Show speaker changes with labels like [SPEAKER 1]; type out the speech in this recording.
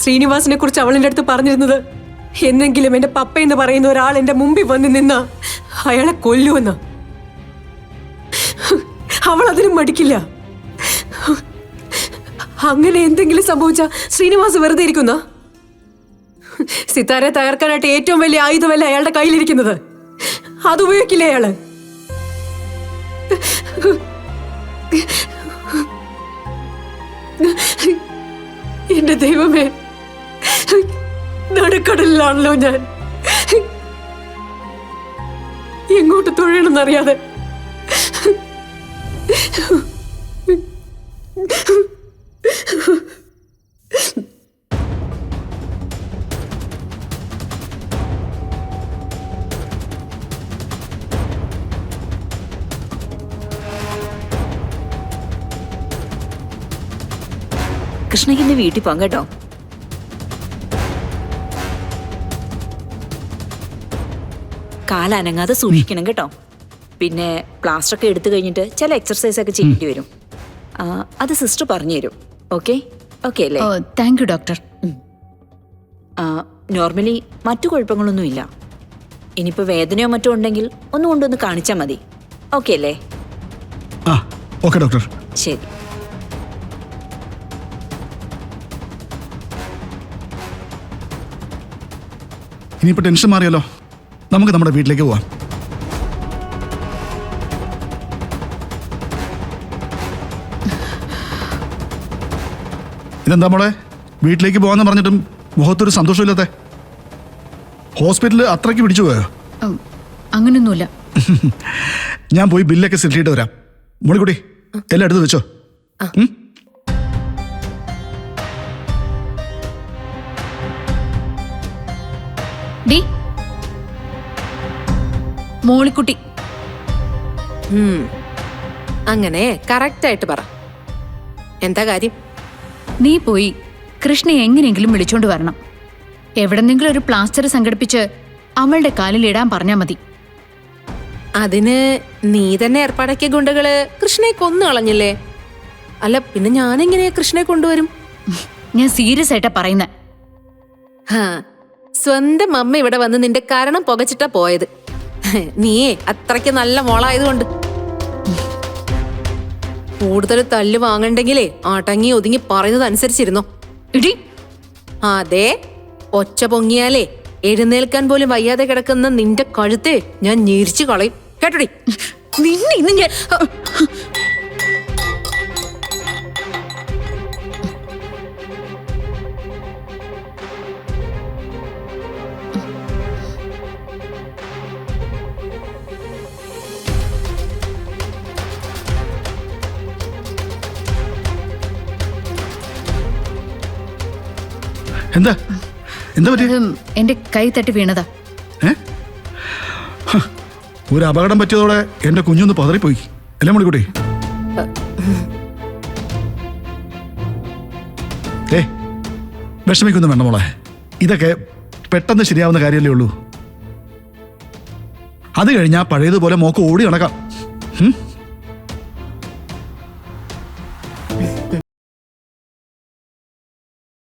[SPEAKER 1] ശ്രീനിവാസിനെ കുറിച്ച് അവളെന്റെ അടുത്ത് പറഞ്ഞിരുന്നത് എന്നെങ്കിലും എന്റെ പപ്പ എന്ന് പറയുന്ന ഒരാൾ എന്റെ മുമ്പിൽ വന്ന് നിന്ന അയാളെ കൊല്ലുമെന്ന്. അവൾ അതിനും മടിക്കില്ല. അങ്ങനെ എന്തെങ്കിലും സംഭവിച്ച ശ്രീനിവാസ് വെറുതെ ഇരിക്കുന്ന? സിത്താരെ തകർക്കാനായിട്ട് ഏറ്റവും വലിയ ആയുധമല്ല അയാളുടെ കയ്യിലിരിക്കുന്നത്. അതുപയോഗിക്കില്ലേ അയാള്? എന്റെ ദൈവമേ, നടുക്കടലിലാണല്ലോ ഞാൻ. എങ്ങോട്ട് തുഴയണമെന്നറിയാതെ.
[SPEAKER 2] കൃഷ്ണയ്ക്ക് ഇന്ന് വീട്ടിൽ പോകാം കേട്ടോ. കാലനങ്ങാതെ സൂക്ഷിക്കണം കേട്ടോ. പിന്നെ പ്ലാസ്റ്റർ ഒക്കെ എടുത്തു കഴിഞ്ഞിട്ട് ചില എക്സർസൈസ് ഒക്കെ ചെയ്യേണ്ടി വരും. അത് സിസ്റ്റർ പറഞ്ഞു തരും. ഓക്കെ ഓക്കെ അല്ലേ?
[SPEAKER 3] Thank you doctor.
[SPEAKER 2] നോർമലി മറ്റു കുഴപ്പങ്ങളൊന്നുമില്ല. ഇനിയിപ്പോൾ വേദനയോ മറ്റോ ഉണ്ടെങ്കിൽ ഒന്നും കൊണ്ടൊന്ന് കാണിച്ചാൽ മതി. ഓക്കെ അല്ലേ?
[SPEAKER 4] Okay doctor.
[SPEAKER 2] ശരി.
[SPEAKER 4] ഇനിയിപ്പോൾ ടെൻഷൻ മാറിയല്ലോ, നമുക്ക് നമ്മുടെ വീട്ടിലേക്ക് പോവാം. ഇതെന്താ മോളെ, വീട്ടിലേക്ക് പോകാന്ന് പറഞ്ഞിട്ടും മുഖത്തൊരു സന്തോഷമില്ലാത്തെ? ഹോസ്പിറ്റലിൽ അത്രയ്ക്ക് പിടിച്ചു പോയോ?
[SPEAKER 3] അങ്ങനൊന്നുമില്ല.
[SPEAKER 4] ഞാൻ പോയി ബില്ലൊക്കെ സെറ്റ് ചെയ്തിട്ട് വരാം. മോളിക്കുട്ടി എല്ലാം എടുത്ത് വെച്ചോ.
[SPEAKER 3] മോളിക്കുട്ടി.
[SPEAKER 1] അങ്ങനെ കറക്റ്റ് ആയിട്ട് പറ. എന്താ കാര്യം?
[SPEAKER 3] നീ പോയി കൃഷ്ണയെ എങ്ങനെയെങ്കിലും വിളിച്ചോണ്ട് വരണം. എവിടെന്നെങ്കിലും ഒരു പ്ലാസ്റ്റർ സംഘടിപ്പിച്ച് അവളുടെ കാലിൽ ഇടാൻ പറഞ്ഞാ മതി.
[SPEAKER 1] അതിന് നീ തന്നെ ഏർപ്പാടാക്കിയ ഗുണ്ടകള് കൃഷ്ണയെ കൊന്നു കളഞ്ഞില്ലേ? അല്ല പിന്നെ ഞാനെങ്ങനെയാ കൃഷ്ണയെ കൊണ്ടുവരും?
[SPEAKER 3] ഞാൻ സീരിയസ് ആയിട്ടാ പറയുന്നത്.
[SPEAKER 1] സ്വന്തം അമ്മ ഇവിടെ വന്ന് നിന്റെ കാരണം പുകച്ചിട്ടാ പോയത്. നീയേ അത്രയ്ക്ക് നല്ല മോളായതുകൊണ്ട്. കൂടുതൽ തല്ല് വാങ്ങണ്ടെങ്കിലേ അടങ്ങി ഒതുങ്ങി പറയുന്നത് അനുസരിച്ചിരുന്നോ? അതെ, ഒച്ച പൊങ്ങിയാലേ എഴുന്നേൽക്കാൻ പോലും വയ്യാതെ കിടക്കുന്ന നിന്റെ കഴുത്തെ ഞാൻ ഞെരിച്ചു കളയും. കേട്ടോടി?
[SPEAKER 3] നിന്നെ ഇന്ന് ഞാൻ
[SPEAKER 4] എന്താ എന്താ പറ്റി?
[SPEAKER 3] എന്റെ കൈ തട്ടി വീണതാ.
[SPEAKER 4] ഒരു അപകടം പറ്റിയതോടെ എന്റെ കുഞ്ഞൊന്ന് പതറിപ്പോയി അല്ലേ മോളിക്കുട്ടി? വിഷമിക്കൊന്നും വേണ്ട മോളെ, ഇതൊക്കെ പെട്ടെന്ന് ശരിയാവുന്ന കാര്യമല്ലേ ഉള്ളൂ. അത് കഴിഞ്ഞാൽ പഴയതുപോലെ മോക്ക് ഓടി നടക്കാം.